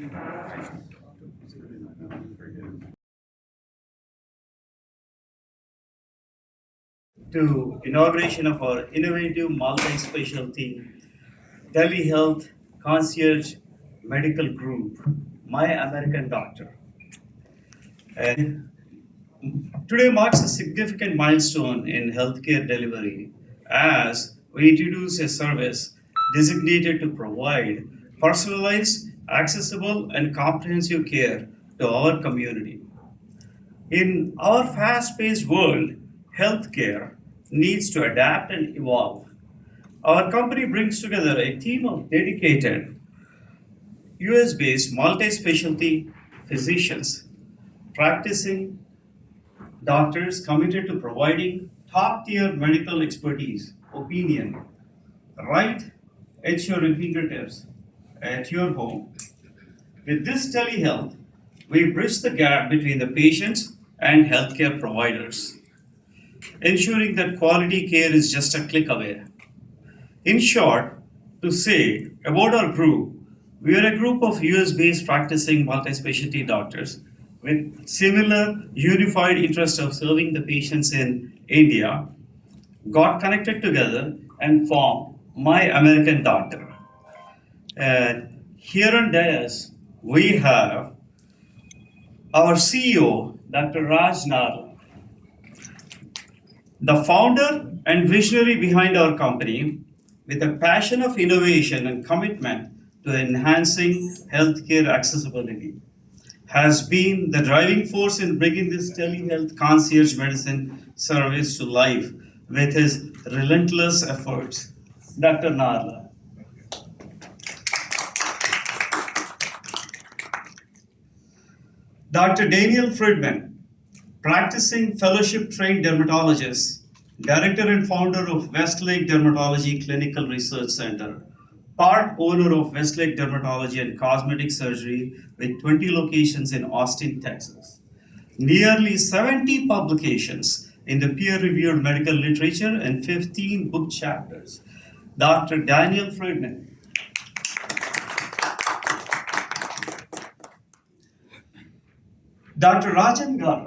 To inauguration of our innovative multi-specialty telehealth concierge medical group, My American Doctor. And today marks a significant milestone in healthcare delivery as we introduce a service designated to provide personalized, accessible, and comprehensive care to our community. In our fast paced world, healthcare needs to adapt and evolve. Our company brings together a team of dedicated US based multi specialty physicians, practicing doctors committed to providing top tier medical expertise, opinion, right at your fingertips, at your home. With this telehealth, we bridge the gap between the patients and healthcare providers, ensuring that quality care is just a click away. In short, to say about our group, we are a group of US based practicing multi specialty doctors with similar unified interest of serving the patients in India, got connected together and formed My American Doctor. And here on dais, we have our CEO, Dr. Raj Nal, the founder and visionary behind our company, with a passion of innovation and commitment to enhancing healthcare accessibility, has been the driving force in bringing this telehealth concierge medicine service to life with his relentless efforts. Dr. Narla. Dr. Daniel Friedman, practicing fellowship trained dermatologist, director and founder of Westlake Dermatology Clinical Research Center, part owner of Westlake Dermatology and Cosmetic Surgery with 20 locations in Austin, Texas. Nearly 70 publications in the peer reviewed medical literature and 15 book chapters. Dr. Daniel Friedman. Dr. Rajan Garg,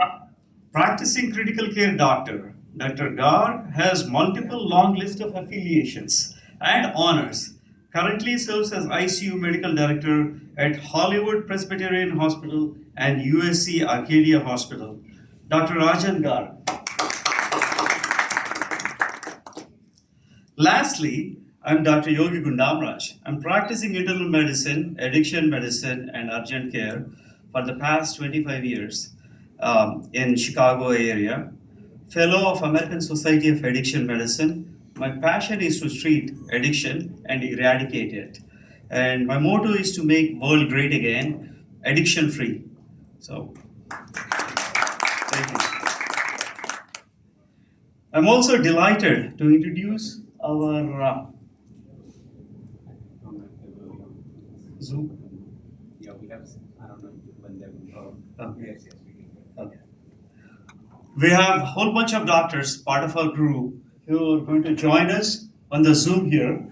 practicing critical care doctor. Dr. Garg has multiple long list of affiliations and honors. Currently serves as ICU medical director at Hollywood Presbyterian Hospital and USC Arcadia Hospital. Dr. Rajan Garg. Lastly, I'm Dr. Yogi Gundamraj. I'm practicing internal medicine, addiction medicine, and urgent care for the past 25 years in Chicago area. Fellow of American Society of Addiction Medicine. My passion is to treat addiction and eradicate it. And my motto is to make world great again, addiction free. So, thank you. I'm also delighted to introduce our Zoom. Yeah, we have, I don't know when they will. Okay. Yes, yes, we can. Okay. We have a whole bunch of doctors, part of our group, who are going to join us on the Zoom here.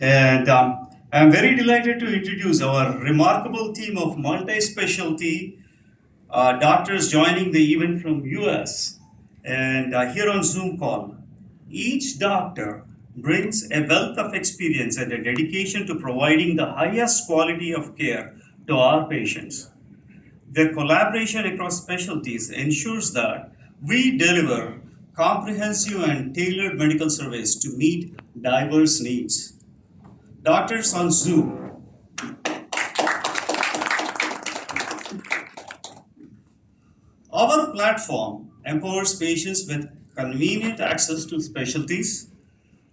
And I'm very delighted to introduce our remarkable team of multi-specialty doctors joining the event from US and here on Zoom call. Each doctor brings a wealth of experience and a dedication to providing the highest quality of care to our patients. Their collaboration across specialties ensures that we deliver comprehensive and tailored medical service to meet diverse needs. Doctors on Zoom. Our platform empowers patients with convenient access to specialties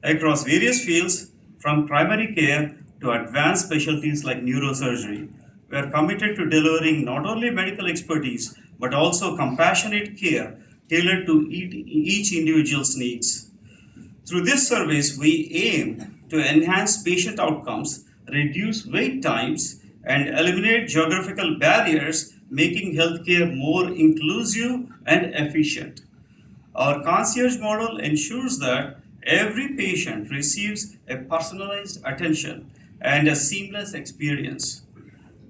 across various fields, from primary care to advanced specialties like neurosurgery. We are committed to delivering not only medical expertise but also compassionate care tailored to each individual's needs. Through this service, we aim to enhance patient outcomes, reduce wait times, and eliminate geographical barriers, making healthcare more inclusive and efficient. Our concierge model ensures that every patient receives a personalized attention and a seamless experience.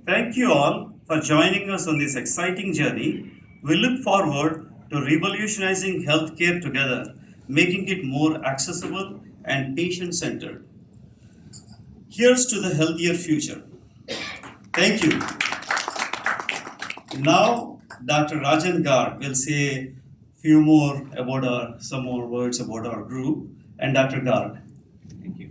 Thank you all for joining us on this exciting journey. We look forward to revolutionizing healthcare together, making it more accessible and patient centered. Here's to the healthier future. Thank you. Now, Dr. Rajan Garg will say few more about some more words about our group. And Dr. Garg. Thank you.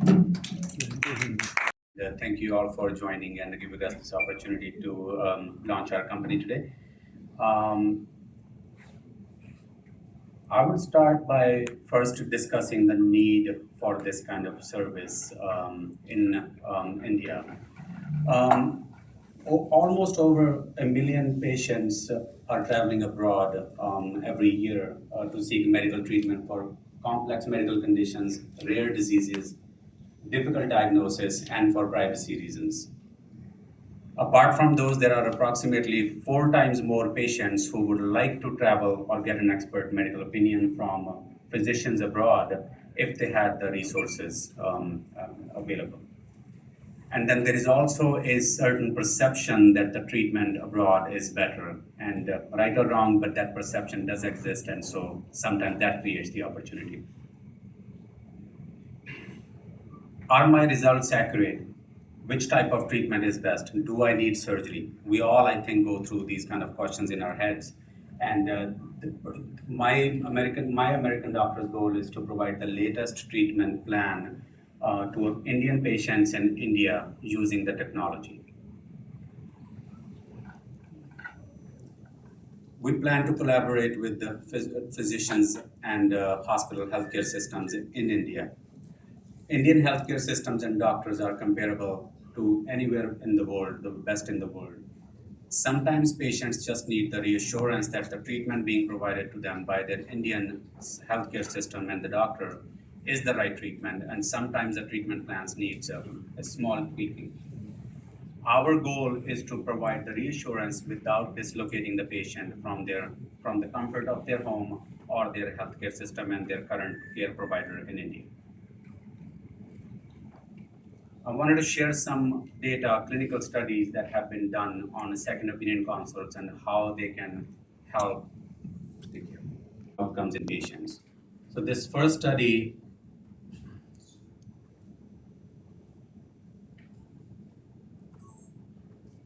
Thank you all for joining and giving us this opportunity to launch our company today. Um, I would start by first discussing the need for this kind of service in India. Um, Almost over 1 million patients are traveling abroad every year to seek medical treatment for complex medical conditions, rare diseases, difficult diagnosis, and for privacy reasons. Apart from those, there are approximately 4 times more patients who would like to travel or get an expert medical opinion from physicians abroad if they had the resources available. And then there is also a certain perception that the treatment abroad is better, and right or wrong, but that perception does exist, and so sometimes that creates the opportunity. Are my results accurate? Which type of treatment is best? Do I need surgery? We all, I think, go through these kind of questions in our heads. And my American doctor's goal is to provide the latest treatment plan to Indian patients in India using the technology. We plan to collaborate with the physicians and hospital healthcare systems in India. Indian healthcare systems and doctors are comparable to anywhere in the world, the best in the world. Sometimes patients just need the reassurance that the treatment being provided to them by their Indian healthcare system and the doctor is the right treatment, and sometimes the treatment plans needs a small tweaking. Our goal is to provide the reassurance without dislocating the patient from the comfort of their home or their healthcare system and their current care provider in India. I wanted to share some data, clinical studies that have been done on second opinion consults and how they can help outcomes in patients. So this first study,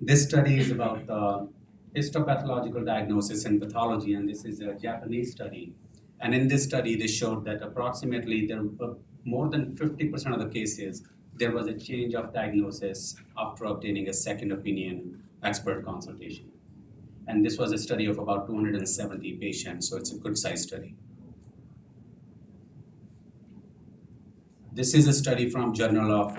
is about the histopathological diagnosis and pathology, and this is a Japanese study. And in this study, they showed that approximately there were more than 50% of the cases, there was a change of diagnosis after obtaining a second opinion expert consultation. And this was a study of about 270 patients, so it's a good size study. This is a study from Journal of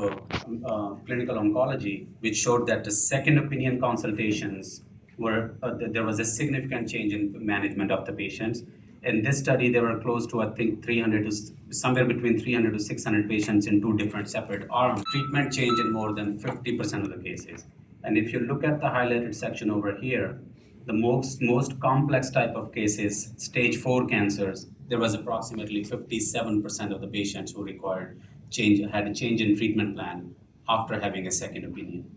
Clinical Oncology, which showed that the second opinion consultations there was a significant change in management of the patients. In this study, there were close to, I think, 300 to somewhere between 300 to 600 patients in 2 different separate arms. Treatment change in more than 50% of the cases. And if you look at the highlighted section over here, the most complex type of cases, stage 4 cancers, there was approximately 57% of the patients who had a change in treatment plan after having a second opinion.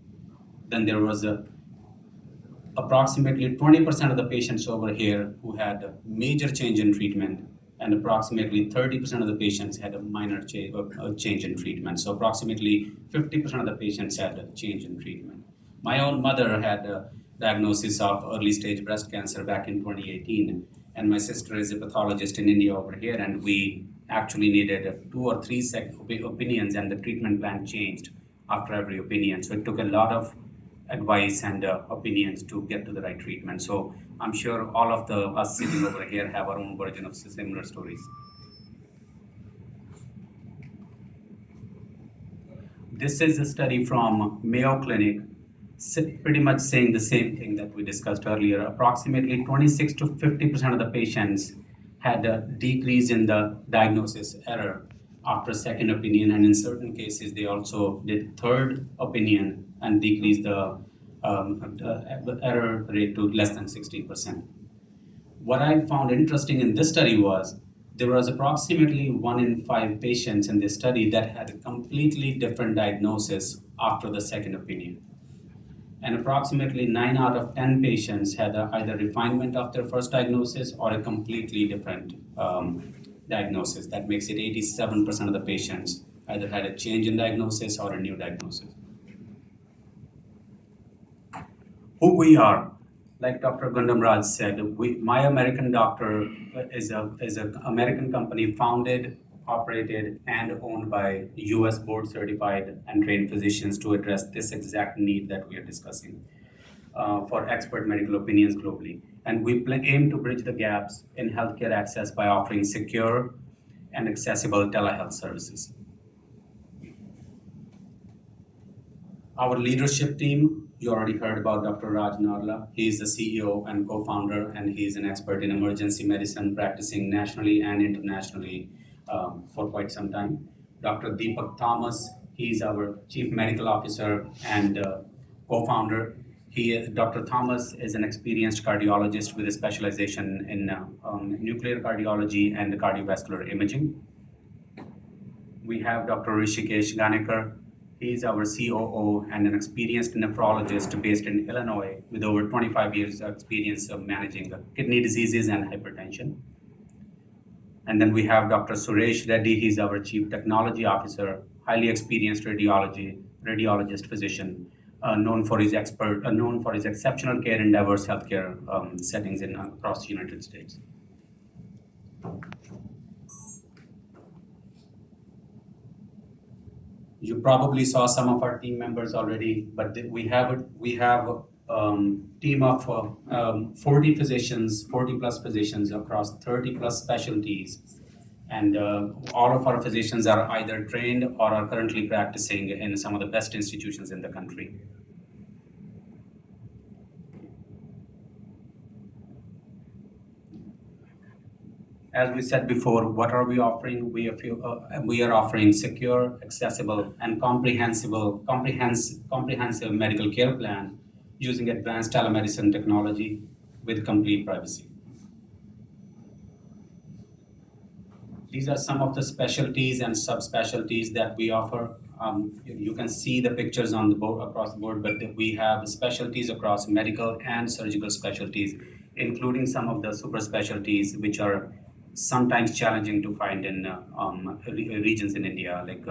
Then there was approximately 20% of the patients over here who had a major change in treatment, and approximately 30% of the patients had a minor change in treatment. So approximately 50% of the patients had a change in treatment. My own mother had a diagnosis of early stage breast cancer back in 2018, and my sister is a pathologist in India over here, and we actually needed 2 or 3 opinions, and the treatment plan changed after every opinion. So it took a lot of advice and opinions to get to the right treatment. So I'm sure all of us sitting over here have our own version of similar stories. This is a study from Mayo Clinic, pretty much saying the same thing that we discussed earlier. Approximately 26 to 50% of the patients had a decrease in the diagnosis error after second opinion, and in certain cases, they also did third opinion and decreased the error rate to less than 16%. What I found interesting in this study was there was approximately 1 in 5 patients in this study that had a completely different diagnosis after the second opinion. And approximately 9 out of 10 patients had either refinement of their first diagnosis or a completely different diagnosis. That makes it 87% of the patients either had a change in diagnosis or a new diagnosis. Who we are, like Dr. Gundam Raj said, My American Doctor is an American company founded, operated, and owned by US board certified and trained physicians to address this exact need that we are discussing for expert medical opinions globally. And we aim to bridge the gaps in healthcare access by offering secure and accessible telehealth services. Our leadership team, you already heard about Dr. Raj Narla. He is the CEO and co-founder, and he is an expert in emergency medicine, practicing nationally and internationally for quite some time. Dr. Deepak Thomas, he is our chief medical officer and co-founder. Dr. Thomas is an experienced cardiologist with a specialization in nuclear cardiology and cardiovascular imaging. We have Dr. Rishikesh Ganekar. He is our COO and an experienced nephrologist based in Illinois with over 25 years of experience of managing kidney diseases and hypertension. And then we have Dr. Suresh Reddy. He's our Chief Technology Officer, highly experienced radiologist physician, known for his exceptional care in diverse healthcare settings across the United States. You probably saw some of our team members already, but we have team of 40 physicians, 40 plus physicians across 30 plus specialties. And all of our physicians are either trained or are currently practicing in some of the best institutions in the country. As we said before, what are we offering? We are offering secure, accessible, and comprehensive medical care plan using advanced telemedicine technology with complete privacy. These are some of the specialties and subspecialties that we offer. You can see the pictures on the board across the board, but we have specialties across medical and surgical specialties, including some of the super specialties which are sometimes challenging to find in regions in India, like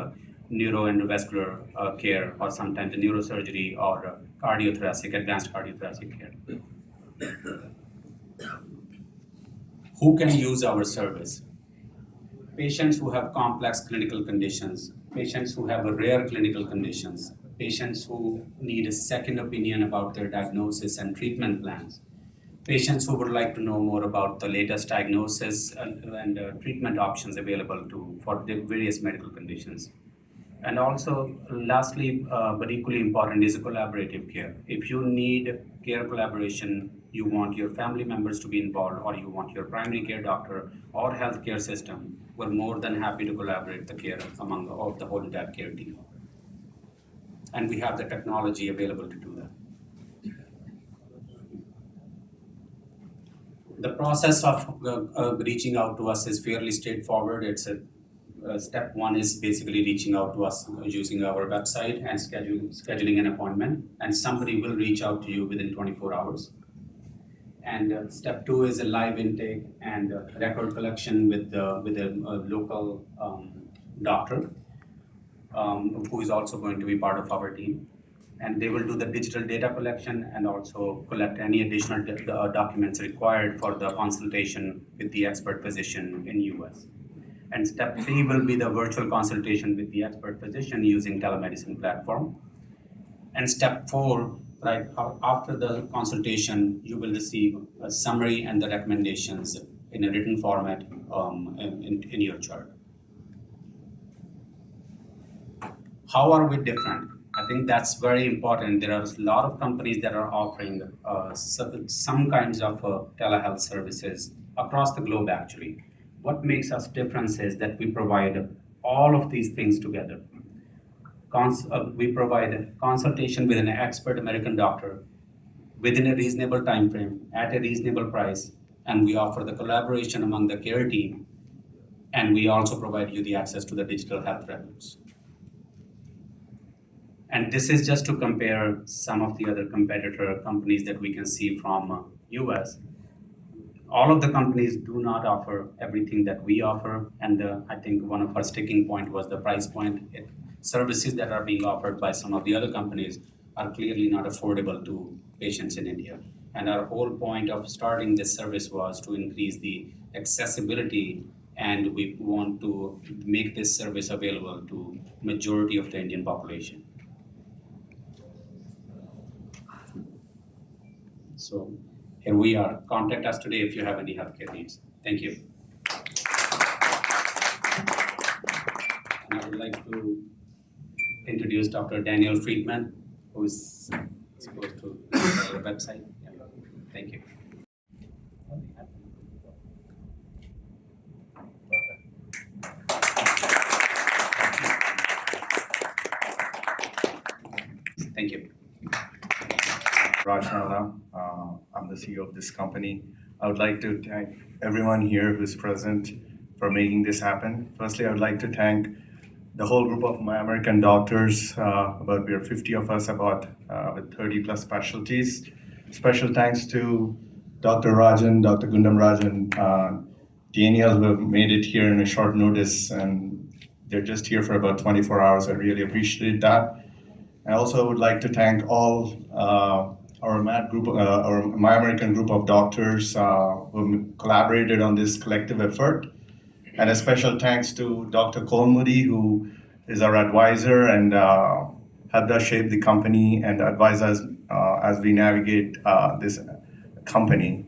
neuroendovascular care, or sometimes neurosurgery or advanced cardiothoracic care. Who can use our service? Patients who have complex clinical conditions, patients who have rare clinical conditions, patients who need a second opinion about their diagnosis and treatment plans, patients who would like to know more about the latest diagnosis and treatment options available for the various medical conditions. And also, lastly, but equally important, is collaborative care. If you need care collaboration, you want your family members to be involved, or you want your primary care doctor or healthcare system, we're more than happy to collaborate the care among the whole entire care team. And we have the technology available to do that. The process of reaching out to us is fairly straightforward. Step one is basically reaching out to us using our website and scheduling an appointment, and somebody will reach out to you within 24 hours. And step two is a live intake and record collection with a local doctor who is also going to be part of our team. And they will do the digital data collection and also collect any additional documents required for the consultation with the expert physician in US. And step three will be the virtual consultation with the expert physician using telemedicine platform. And step four, right after the consultation, you will receive a summary and the recommendations in a written format in your chart. How are we different? I think that's very important. There are a lot of companies that are offering some kinds of telehealth services across the globe, actually. What makes us different is that we provide all of these things together. We provide consultation with an expert American doctor within a reasonable time frame at a reasonable price, and we offer the collaboration among the care team, and we also provide you the access to the digital health records. And this is just to compare some of the other competitor companies that we can see from US. All of the companies do not offer everything that we offer, and I think one of our sticking point was the price point. Services that are being offered by some of the other companies are clearly not affordable to patients in India. And our whole point of starting this service was to increase the accessibility, and we want to make this service available to majority of the Indian population. So here we are. Contact us today if you have any healthcare needs. Thank you. And I would like to introduce Dr. Daniel Friedman, who is supposed to our website. Yeah. Thank you. Thank you. Raj Nalla. I'm the CEO of this company. I would like to thank everyone here who's present for making this happen. Firstly, I would like to thank the whole group of my American doctors. We are 50 of us, with 30 plus specialties. Special thanks to Dr. Rajan, Dr. Gundam Rajan, Daniel, who have made it here in a short notice, and they're just here for about 24 hours. I really appreciate that. I also would like to thank all our My American group of doctors who collaborated on this collective effort. And a special thanks to Dr. Cole Moody, who is our advisor and helped us shape the company and advise us as we navigate this company.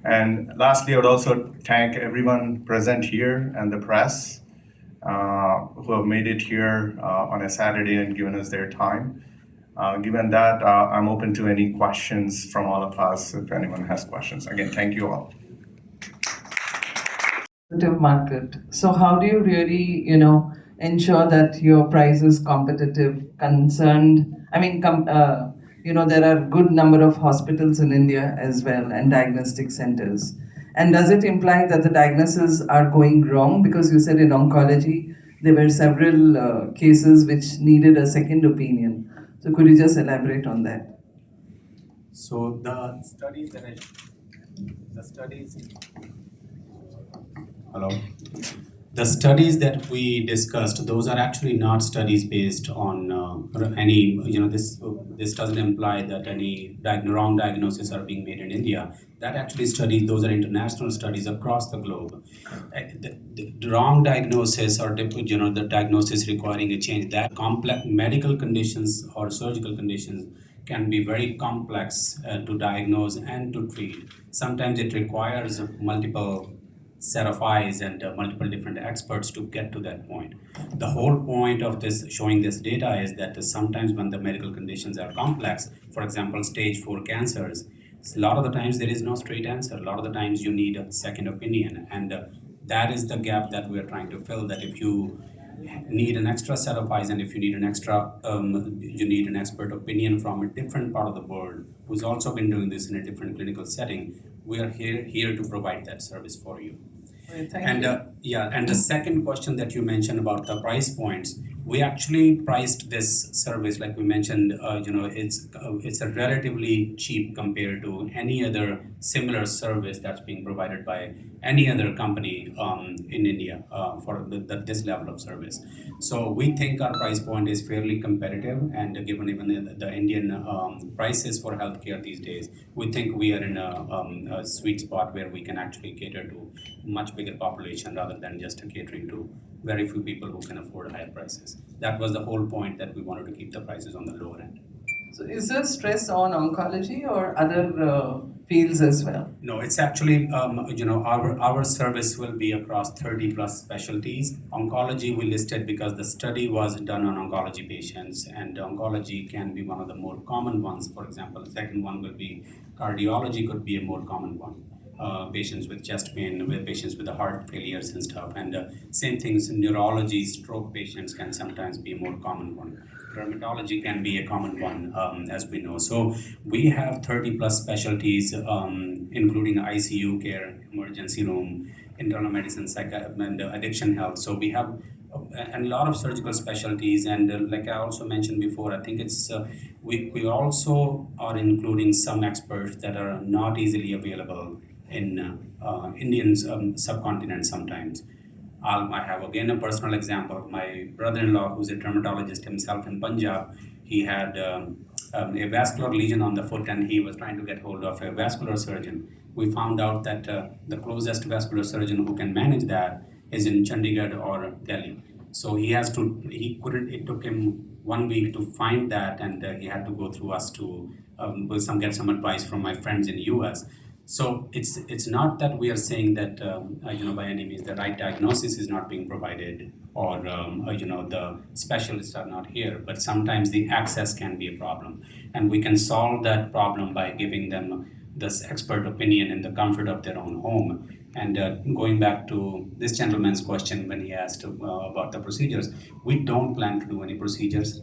And lastly, I would also thank everyone present here and the press who have made it here on a Saturday and given us their time. Given that, I'm open to any questions from all of us if anyone has questions. Again, thank you all. Market. So how do you really, ensure that your price is competitive? There are good number of hospitals in India as well and diagnostic centers. And does it imply that the diagnoses are going wrong? Because you said in oncology there were several cases which needed a second opinion. So could you just elaborate on that? So the studies. Hello. The studies that we discussed, those are actually not studies based on any, this doesn't imply that any wrong diagnoses are being made in India. That actually studies, those are international studies across the globe. The wrong diagnosis or, the diagnosis requiring a change, that complex medical conditions or surgical conditions can be very complex to diagnose and to treat. Sometimes it requires multiple set of eyes and multiple different experts to get to that point. The whole point of this showing this data is that sometimes when the medical conditions are complex, for example, stage 4 cancers, a lot of the times there is no straight answer. A lot of the times you need a second opinion, and that is the gap that we are trying to fill. That if you need an extra set of eyes and if you need an extra, you need an expert opinion from a different part of the world who's also been doing this in a different clinical setting, we are here to provide that service for you. Thank you. And the second question that you mentioned about the price points, we actually priced this service like we mentioned. It's a relatively cheap compared to any other similar service that's being provided by any other company in India for this level of service. So we think our price point is fairly competitive, and given even the Indian prices for healthcare these days, we think we are in a sweet spot where we can actually cater to much bigger population rather than just catering to very few people who can afford higher prices. That was the whole point, that we wanted to keep the prices on the lower end. So is there stress on oncology or other fields as well? No, it's actually, our service will be across 30 plus specialties. Oncology we listed because the study was done on oncology patients, and oncology can be one of the more common ones. For example, the second one will be cardiology, could be a more common one. Patients with chest pain, with patients with the heart failures and stuff. And same things, neurology, stroke patients can sometimes be a more common one. Dermatology can be a common one, as we know. So we have 30 plus specialties, including ICU care, emergency room, internal medicine, and addiction health. So we have and a lot of surgical specialties. And like I also mentioned before, I think it's we also are including some experts that are not easily available in Indian subcontinent sometimes. I have again a personal example. My brother-in-law, who's a dermatologist himself in Punjab, he had a vascular lesion on the foot, and he was trying to get hold of a vascular surgeon. We found out that the closest vascular surgeon who can manage that is in Chandigarh or Delhi. So he couldn't. It took him 1 week to find that, and he had to go through us to get some advice from my friends in US. So it's not that we are saying that by any means the right diagnosis is not being provided, or the specialists are not here. But sometimes the access can be a problem, and we can solve that problem by giving them this expert opinion in the comfort of their own home. And going back to this gentleman's question when he asked about the procedures, we don't plan to do any procedures.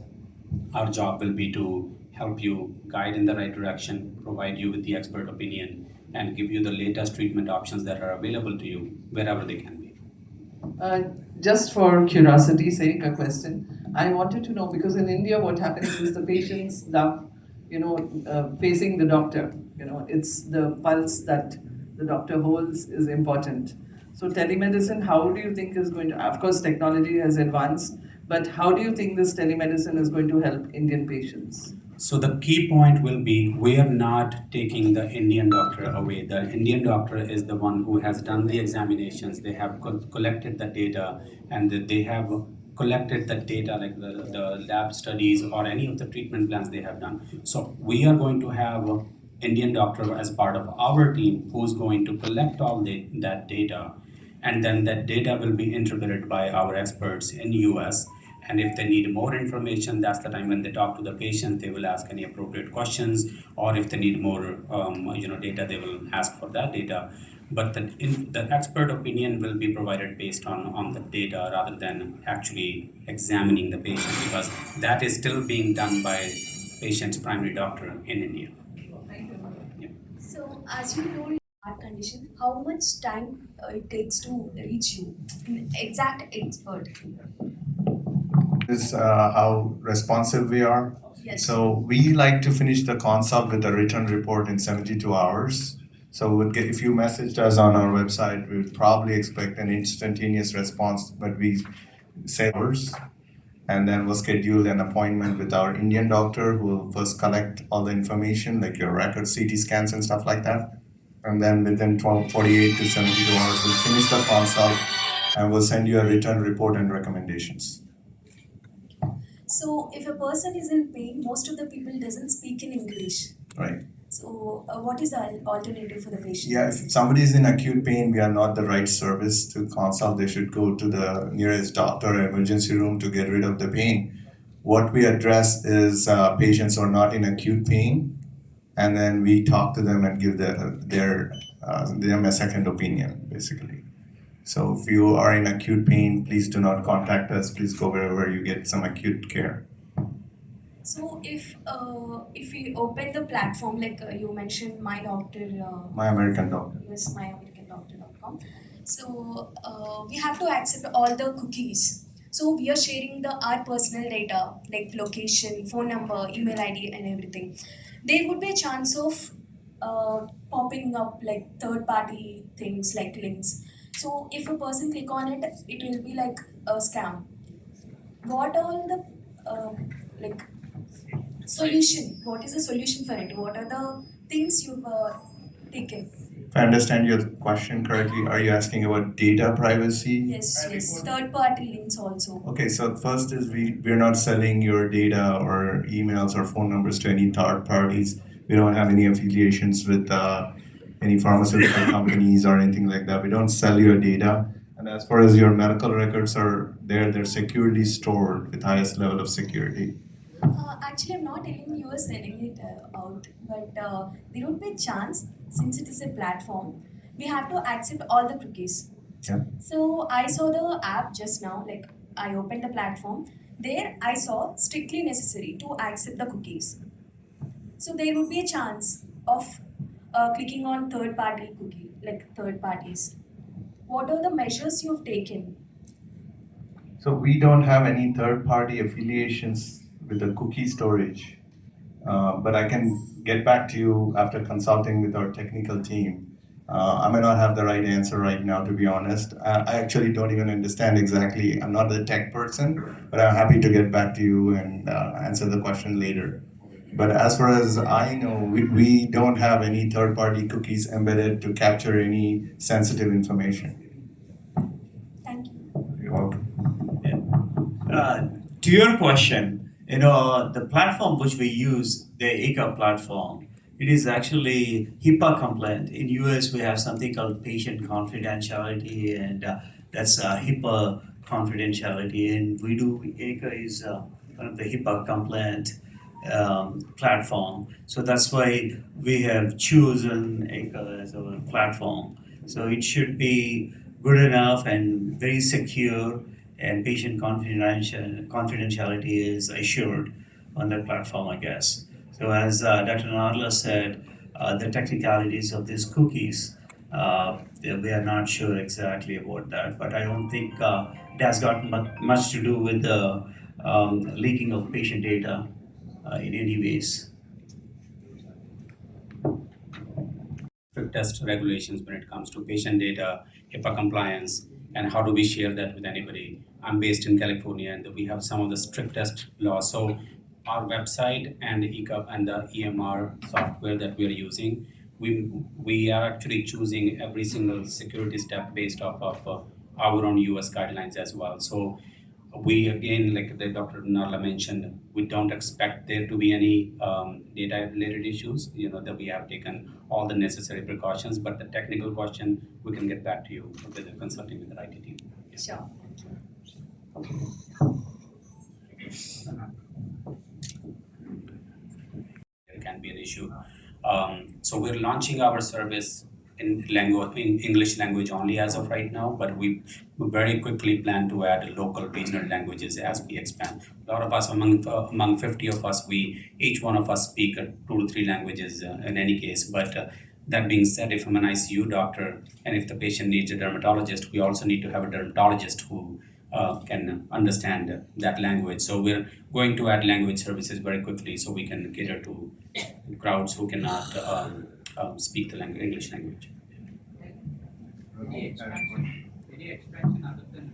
Our job will be to help you guide in the right direction, provide you with the expert opinion, and give you the latest treatment options that are available to you wherever they can be. Uh, just for curiosity's sake, a question. I wanted to know because in India, what happens is the patients love, facing the doctor. It's the pulse that the doctor holds is important. So telemedicine, how do you think is going to? Of course, technology has advanced, but how do you think this telemedicine is going to help Indian patients? So the key point will be we are not taking the Indian doctor away. The Indian doctor is the one who has done the examinations. They have collected the data, and they have collected the data like the lab studies or any of the treatment plans they have done. So we are going to have Indian doctor as part of our team who's going to collect all that data, and then that data will be interpreted by our experts in US. And if they need more information, that's the time when they talk to the patient, they will ask any appropriate questions, or if they need more data, they will ask for that data. But the expert opinion will be provided based on the data rather than actually examining the patient, because that is still being done by patient's primary doctor in India. Yeah. So, as you told heart condition, how much time it takes to reach you, an exact expert? Is how responsive we are. Yes. So we like to finish the consult with a written report in 72 hours. So if you messaged us on our website, we would probably expect an instantaneous response, but we say hours. And then we'll schedule an appointment with our Indian doctor who will first collect all the information, like your records, CT scans, and stuff like that. And then within 48 to 72 hours, we'll finish the consult and we'll send you a written report and recommendations. So, if a person is in pain, most of the people doesn't speak in English. Right. So, what is the alternative for the patient? Yeah, if somebody is in acute pain, we are not the right service to consult. They should go to the nearest doctor or emergency room to get rid of the pain. What we address is patients who are not in acute pain, and then we talk to them and give them a second opinion, basically. So if you are in acute pain, please do not contact us. Please go wherever you get some acute care. So, if we open the platform, like you mentioned, my doctor, My American Doctor. yes, myamericandoctor.com. So, we have to accept all the cookies. So, we are sharing our personal data, like location, phone number, email ID, and everything. There would be a chance of popping up like third party things like links. So, if a person click on it, it will be like a scam. What all the like solution? What is the solution for it? What are the things you've taken? If I understand your question correctly, are you asking about data privacy? Yes. Third party links also. Okay, so first is we're not selling your data or emails or phone numbers to any third parties. We don't have any affiliations with any pharmaceutical companies or anything like that. We don't sell your data. And as far as your medical records are there, they're securely stored with highest level of security. Actually, I'm not telling you are selling it out, but there would be a chance since it is a platform. We have to accept all the cookies. Yeah. So I saw the app just now, like I opened the platform. There I saw strictly necessary to accept the cookies. So there would be a chance of clicking on third party cookie, like third parties. What are the measures you've taken? So we don't have any third-party affiliations with the cookie storage, but I can get back to you after consulting with our technical team. I may not have the right answer right now, to be honest. I actually don't even understand exactly. I'm not the tech person, but I'm happy to get back to you and answer the question later. But as far as I know, we don't have any third-party cookies embedded to capture any sensitive information. Thank you. You're welcome. To your question, the platform which we use, the ACA platform, it is actually HIPAA compliant. In US, we have something called patient confidentiality, and that's HIPAA confidentiality. And we do ACA is one of the HIPAA compliant platform. So that's why we have chosen ACA as our platform. So it should be good enough and very secure, and patient confidentiality is assured on the platform, I guess. So as Dr. Nadla said, the technicalities of these cookies, we are not sure exactly about that, but I don't think it has got much to do with the leaking of patient data in any ways. Strictest regulations when it comes to patient data, HIPAA compliance, and how do we share that with anybody. I'm based in California, and we have some of the strictest laws. So our website and the ECUP and the EMR software that we are using, we are actually choosing every single security step based off of our own US guidelines as well. So we again, like the Dr. Narla mentioned, we don't expect there to be any data related issues. That we have taken all the necessary precautions, but the technical question we can get back to you with the consulting with the IT team. Sure. There can be an issue. So we're launching our service in English language only as of right now, but we very quickly plan to add local regional languages as we expand. A lot of us, among 50 of us, each one of us speak 2 to 3 languages in any case. But that being said, if I'm an ICU doctor and if the patient needs a dermatologist, we also need to have a dermatologist who can understand that language. So we're going to add language services very quickly so we can cater to crowds who cannot speak the English language. Any expansion other than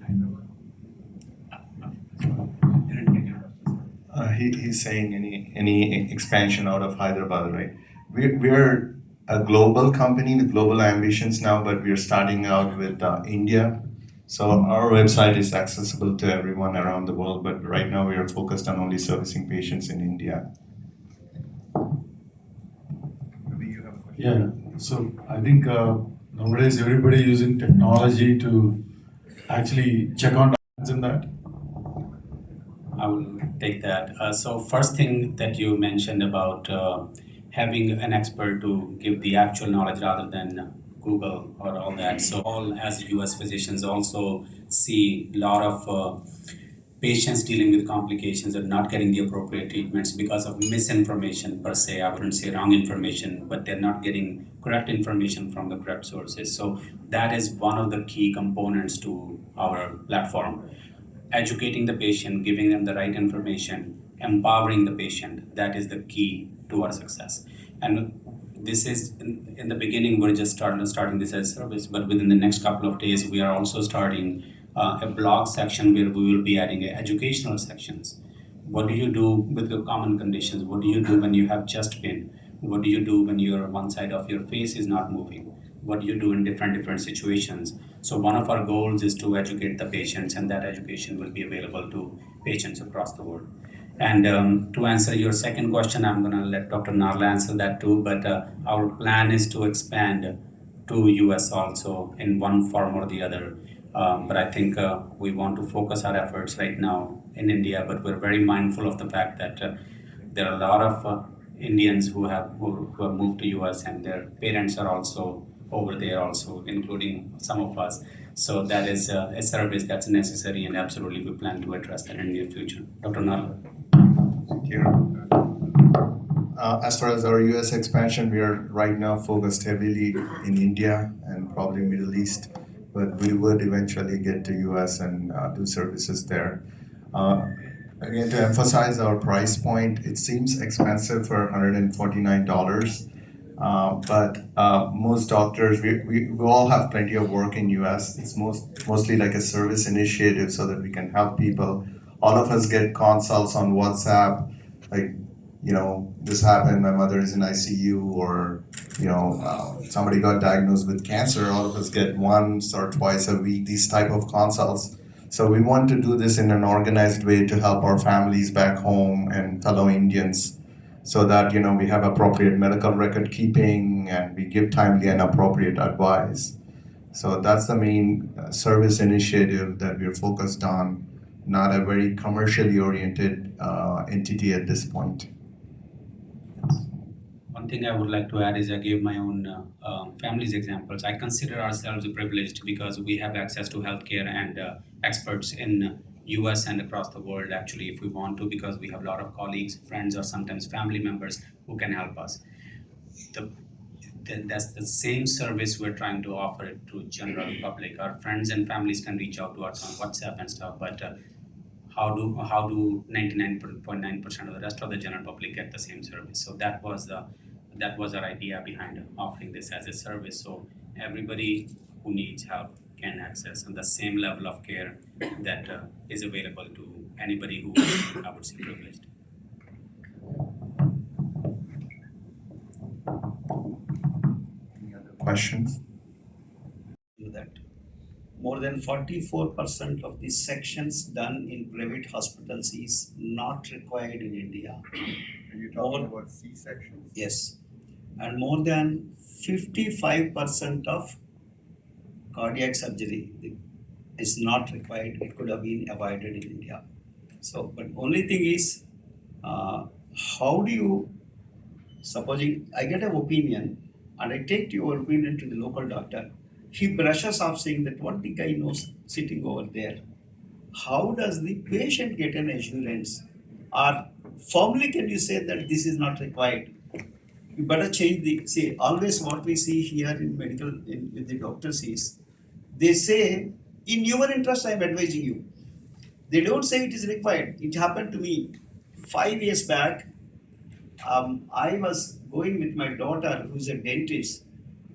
Hyderabad? He's saying any expansion out of Hyderabad, right? We're a global company with global ambitions now, but we're starting out with India. So our website is accessible to everyone around the world, but right now we are focused on only servicing patients in India. Maybe you have a question. Yeah, so I think nowadays everybody using technology to actually check on documents in that. I will take that. So first thing that you mentioned about having an expert to give the actual knowledge rather than Google or all that. So all as US physicians also see a lot of patients dealing with complications and not getting the appropriate treatments because of misinformation per se. I wouldn't say wrong information, but they're not getting correct information from the correct sources. So that is one of the key components to our platform. Educating the patient, giving them the right information, empowering the patient, that is the key to our success. And this is in the beginning, we're just starting this as a service, but within the next couple of days, we are also starting a blog section where we will be adding educational sections. What do you do with the common conditions? What do you do when you have chest pain? What do you do when one side of your face is not moving? What do you do in different situations? So one of our goals is to educate the patients, and that education will be available to patients across the world. And to answer your second question, I'm going to let Dr. Narla answer that too, but our plan is to expand to US also in one form or the other. But I think we want to focus our efforts right now in India, but we're very mindful of the fact that there are a lot of Indians who have moved to US, and their parents are also over there also, including some of us. So that is a service that's necessary, and absolutely we plan to address that in the near future. Dr. Narla. Thank you. As far as our US expansion, we are right now focused heavily in India and probably Middle East. but we would eventually get to US and do services there. Uh, Again, to emphasize our price point, it seems expensive for $149. But most doctors, we all have plenty of work in US. It's mostly like a service initiative so that we can help people. All of us get consults on WhatsApp, like, this happened, my mother is in ICU, or, somebody got diagnosed with cancer. All of us get once or twice a week these type of consults. So we want to do this in an organized way to help our families back home and fellow Indians so that we have appropriate medical record keeping and we give timely and appropriate advice. So that's the main service initiative that we're focused on, not a very commercially oriented entity at this point. One thing I would like to add is I gave my own family's examples. I consider ourselves privileged because we have access to healthcare and experts in US and across the world actually if we want to, because we have a lot of colleagues, friends, or sometimes family members who can help us. That's the same service we're trying to offer it to general public. Our friends and families can reach out to us on WhatsApp and stuff, but how do 99.9% of the rest of the general public get the same service? So that was our idea behind offering this as a service, so everybody who needs help can access on the same level of care that is available to anybody who I would say privileged. Any other questions? That more than 44% of the sections done in private hospitals is not required in India. Are you talking about C-sections? Yes. And more than 55% of cardiac surgery is not required. It could have been avoided in India. So, but only thing is, how do you, supposing I get an opinion and I take your opinion to the local doctor, he brushes off saying that what the guy knows sitting over there. How does the patient get an assurance? Or formally can you say that this is not required? You better change see, always what we see here in medical, with the doctors is, they say, in your interest I am advising you. They don't say it is required. It happened to me 5 years back. I was going with my daughter who's a dentist.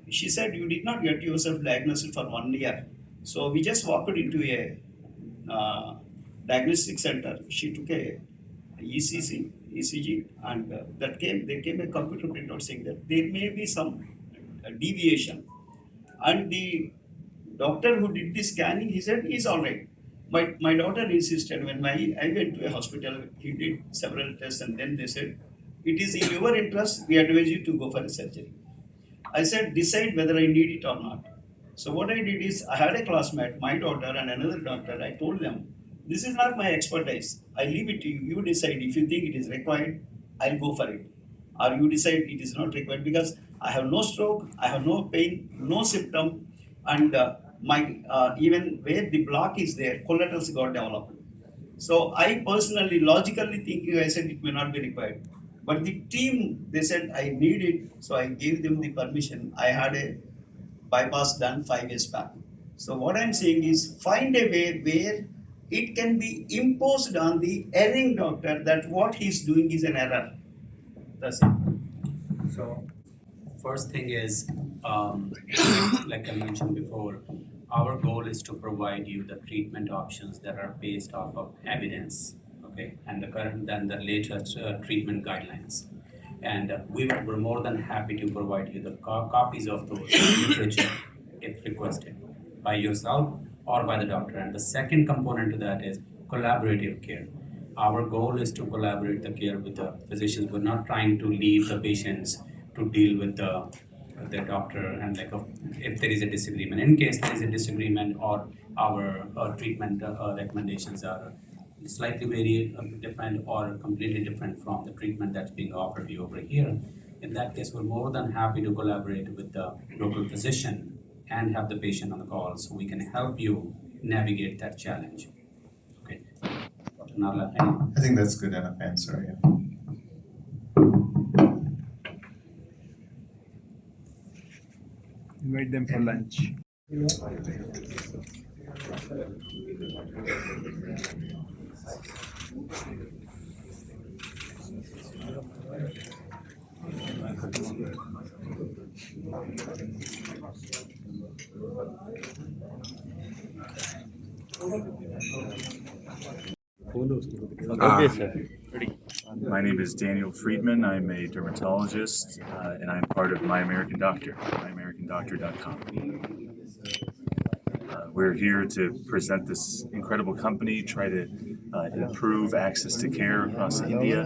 She said, you did not get yourself diagnosed for 1 year. So we just walked into a diagnostic center. She took a ECG, and there came a computer printout saying that there may be some deviation. And the doctor who did the scanning, he said, he's all right. My daughter insisted. When I went to a hospital, he did several tests, and then they said, it is in your interest, we advise you to go for a surgery. I said, decide whether I need it or not. So what I did is, I had a classmate, my daughter and another doctor. I told them, this is not my expertise. I leave it to you. You decide. If you think it is required, I'll go for it. Or you decide it is not required, because I have no stroke, I have no pain, no symptom, and even where the block is there, collaterals got developed. So I personally, logically thinking, I said it may not be required. But the team, they said I need it, so I gave them the permission. I had a bypass done 5 years back. So what I'm saying is, find a way where it can be imposed on the erring doctor that what he's doing is an error. That's it. So first thing is, like I mentioned before, our goal is to provide you the treatment options that are based off of evidence, okay, and the latest treatment guidelines. And we're more than happy to provide you the copies of those literature if requested by yourself or by the doctor. And the second component to that is collaborative care. Our goal is to collaborate the care with the physicians. We're not trying to leave the patients to deal with the doctor, and if there is a disagreement. In case there is a disagreement or our treatment recommendations are slightly very different or completely different from the treatment that's being offered to you over here, in that case, we're more than happy to collaborate with the local physician and have the patient on the call so we can help you navigate that challenge. Okay. Dr. Nala, I think that's good enough answer, yeah. Invite them for lunch. Okay, sir. My name is Daniel Friedman. I'm a dermatologist, and I'm part of My American Doctor, myamericandoctor.com. We're here to present this incredible company, try to improve access to care across India,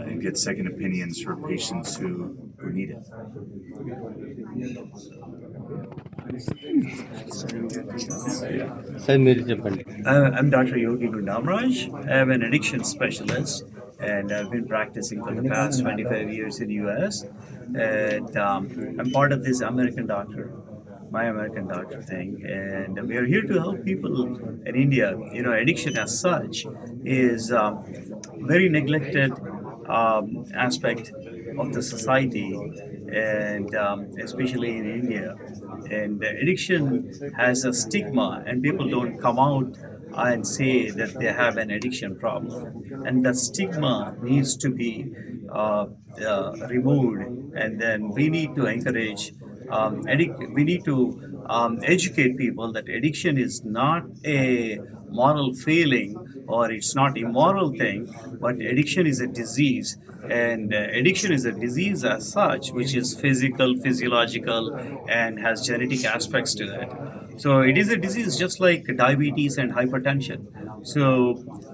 and get second opinions for patients who need it. Sir మీరు చెప్పండి. I'm Dr. Yogi Gundamraj. I'm an addiction specialist, and I've been practicing for the past 25 years in the US. And I'm part of this American Doctor, My American Doctor thing, and we are here to help people in India. You know, addiction as such is very neglected aspect of the society, and especially in India. And addiction has a stigma, and people don't come out and say that they have an addiction problem. And that stigma needs to be removed, and then we need to encourage. We need to educate people that addiction is not a moral failing or it's not immoral thing, but addiction is a disease, and addiction is a disease as such, which is physical, physiological, and has genetic aspects to it. So it is a disease just like diabetes and hypertension. So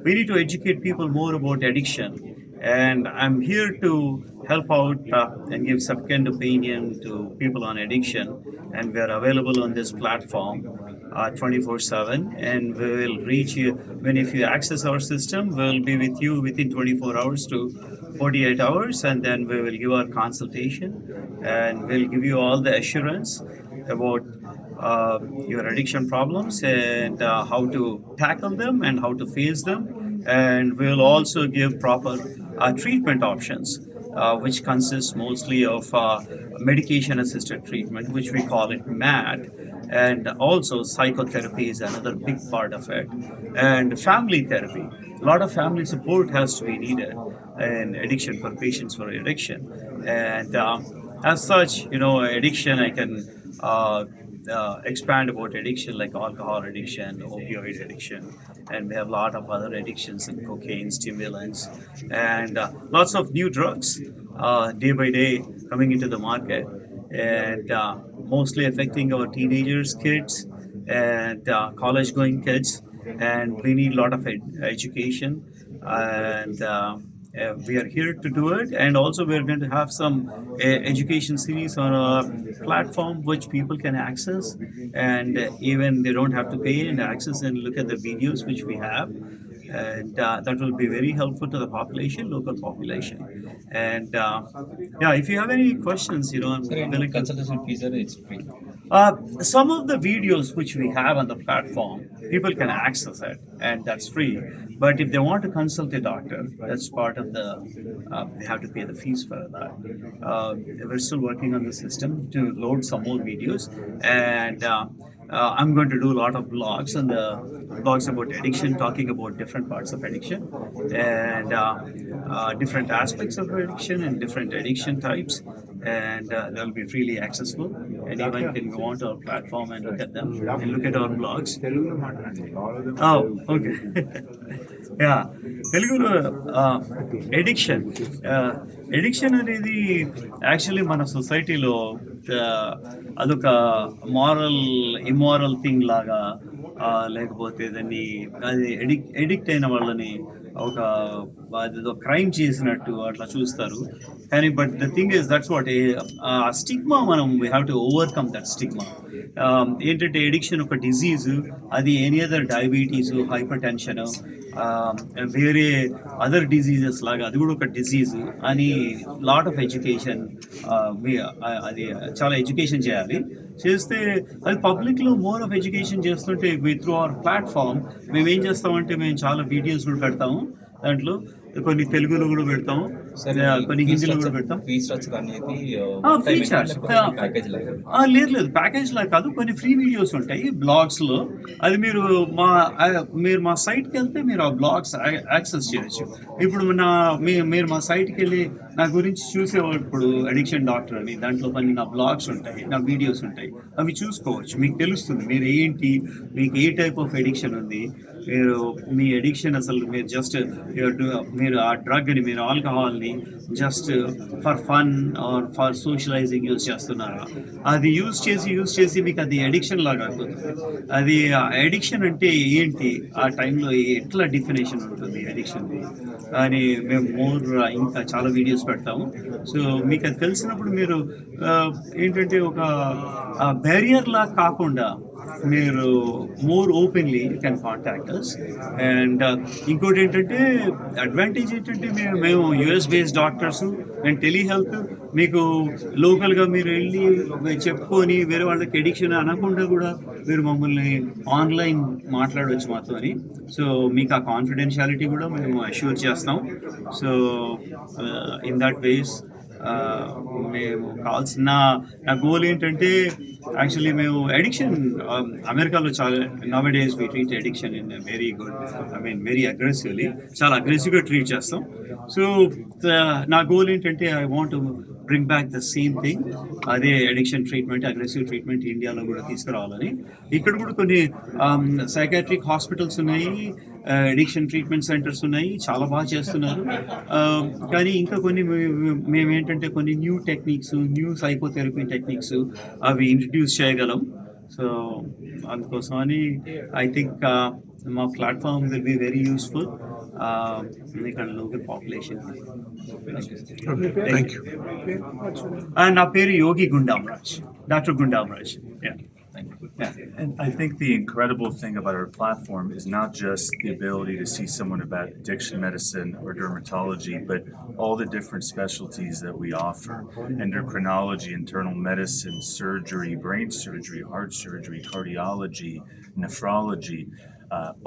we need to educate people more about addiction, and I'm here to help out and give second opinion to people on addiction. And we are available on this platform 24/7, and we will reach you when if you access our system. We'll be with you within 24 hours to 48 hours, and then we will give our consultation, and we'll give you all the assurance about your addiction problems and how to tackle them and how to face them. And we'll also give proper treatment options, which consists mostly of medication assisted treatment, which we call it MAT. And also, psychotherapy is another big part of it, and family therapy. A lot of family support has to be needed in addiction for patients for addiction. And as such, you know, addiction, I can expand about addiction like alcohol addiction, opioid addiction, and we have a lot of other addictions like cocaine, stimulants, and lots of new drugs day by day coming into the market, and mostly affecting our teenagers, kids, and college-going kids, and we need a lot of education, and we are here to do it. And also we're going to have some education series on a platform which people can access, and even they don't have to pay and access and look at the videos which we have, and that will be very helpful to the population, local population. And yeah, if you have any questions, you know, I'm willing to. Consultation fees are it's free. Some of the videos which we have on the platform, people can access it, and that's free. But if they want to consult a doctor, that's part of the, they have to pay the fees for that. We're still working on the system to load some more videos, and I'm going to do a lot of blogs and blogs about addiction, talking about different parts of addiction and different aspects of addiction and different addiction types, and they'll be freely accessible. Anyone can go onto our platform and look at them and look at our blogs. Oh, okay. Yeah, తెలుగులో addiction addiction అనేది actually మన సొసైటీలో అదొక moral ఇమారల్ thing లాగా, లేకపోతే దాన్ని అది addict అయిన వాళ్ళని ఒక అదేదో క్రైమ్ చేసినట్టు అట్లా చూస్తారు. కానీ but the thing is that's what ఆ స్టిగ్మా, మనం we have to overcome that stigma. ఏంటంటే ఎడిక్షన్ ఒక డిజీజ్, అది any other diabetes, hyper tension, వేరే అదర్ డిజీజెస్ లాగా అది కూడా ఒక డిజీజ్ అని లాట్ ఆఫ్ ఎడ్యుకేషన్, అది చాలా ఎడ్యుకేషన్ చేయాలి. చేస్తే అది పబ్లిక్లో మోర్ ఆఫ్ ఎడ్యుకేషన్ చేస్తుంటే త్రూ అవర్ ప్లాట్ఫామ్ మేము ఏం చేస్తామంటే మేము చాలా వీడియోస్ కూడా పెడతాము, దాంట్లో కొన్ని తెలుగులో కూడా పెడతాము, కొన్ని హిందీలో కూడా పెడతాం. ఫీ స్ట్రక్చర్ అనేది ఫ్రీ చార్జ్ ప్యాకేజ్ లాగా లేదు ప్యాకేజ్ లా కాదు, కొన్ని ఫ్రీ వీడియోస్ ఉంటాయి బ్లాగ్స్లో. అది మీరు మా సైట్కి వెళ్తే మీరు ఆ బ్లాగ్స్ యాక్సెస్ చేయొచ్చు. ఇప్పుడు మీరు మా సైట్కి వెళ్ళి నా గురించి చూసేవాళ్ళు అడిక్షన్ డాక్టర్ అని, దాంట్లో కొన్ని నా బ్లాగ్స్ ఉంటాయి, నా వీడియోస్ ఉంటాయి, అవి చూసుకోవచ్చు. మీకు తెలుస్తుంది మీరు ఏంటి, మీకు ఏ టైప్ ఆఫ్ ఎడిక్షన్ ఉంది, మీరు మీ ఎడిక్షన్ అసలు మీరు జస్ట్ మీరు ఆ డ్రగ్ని, మీరు ఆల్కహాల్ని just for fun or for socializing use చేస్తున్నారా, అది యూజ్ చేసి మీకు అది ఎడిక్షన్ లాగా అయిపోతుంది. అది ఎడిక్షన్ అంటే ఏంటి, ఆ టైంలో ఎట్లా డెఫినేషన్ ఉంటుంది ఎడిక్షన్ది అని మేము ఇంకా చాలా వీడియోస్ పెడతాము. సో మీకు అది తెలిసినప్పుడు మీరు ఏంటంటే ఒక బ్యారియర్ లా కాకుండా మీరు more openly you can contact us. And ఇంకోటి ఏంటంటే అడ్వాంటేజ్ ఏంటంటే మేము US based doctors and telehealth, మీకు లోకల్గా మీరు వెళ్ళి చెప్పుకొని వేరే వాళ్ళకి ఎడిక్షన్ అనకుండా కూడా మీరు మమ్మల్ని ఆన్లైన్ మాట్లాడవచ్చు మాతో అని. సో మీకు ఆ కాన్ఫిడెన్షియాలిటీ కూడా మేము అష్యూర్ చేస్తాం. సో ఇన్ దట్ వేస్ మేము కావాల్సిన నా గోల్ ఏంటంటే యాక్చువల్లీ మేము ఎడిక్షన్ అమెరికాలో చాలా now days we treat addiction in very good, very aggressively, చాలా అగ్రెసివ్గా ట్రీట్ చేస్తాం. సో నా గోల్ ఏంటంటే I want bring back the same thing, అదే ఎడిక్షన్ ట్రీట్మెంట్, అగ్రెసివ్ ట్రీట్మెంట్ ఇండియాలో కూడా తీసుకురావాలని. ఇక్కడ కూడా కొన్ని సైకాట్రిక్ హాస్పిటల్స్ ఉన్నాయి, ఎడిక్షన్ ట్రీట్మెంట్ సెంటర్స్ ఉన్నాయి, చాలా బాగా చేస్తున్నారు. కానీ ఇంకా కొన్ని మేమేంటంటే కొన్ని new techniques, new psychotherapy techniques అవి ఇంట్రడ్యూస్ చేయగలం. సో అందుకోసమని ఐ థింక్ మా platform will be very useful ఇక్కడ లోకల్ పాపులేషన్. Thank you. నా పేరు యోగి గుండామరాజ్, doctor గుండామరాజ్. And I think the incredible thing about our platform is not just the ability to see someone about addiction medicine or dermatology, but all the different specialties that we offer: endocrinology, internal medicine, surgery, brain surgery, heart surgery, cardiology, nephrology.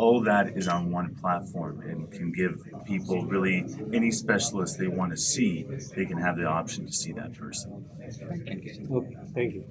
All that is on one platform and can give people really any specialist they want to see, they can have the option to see that person. Thank you.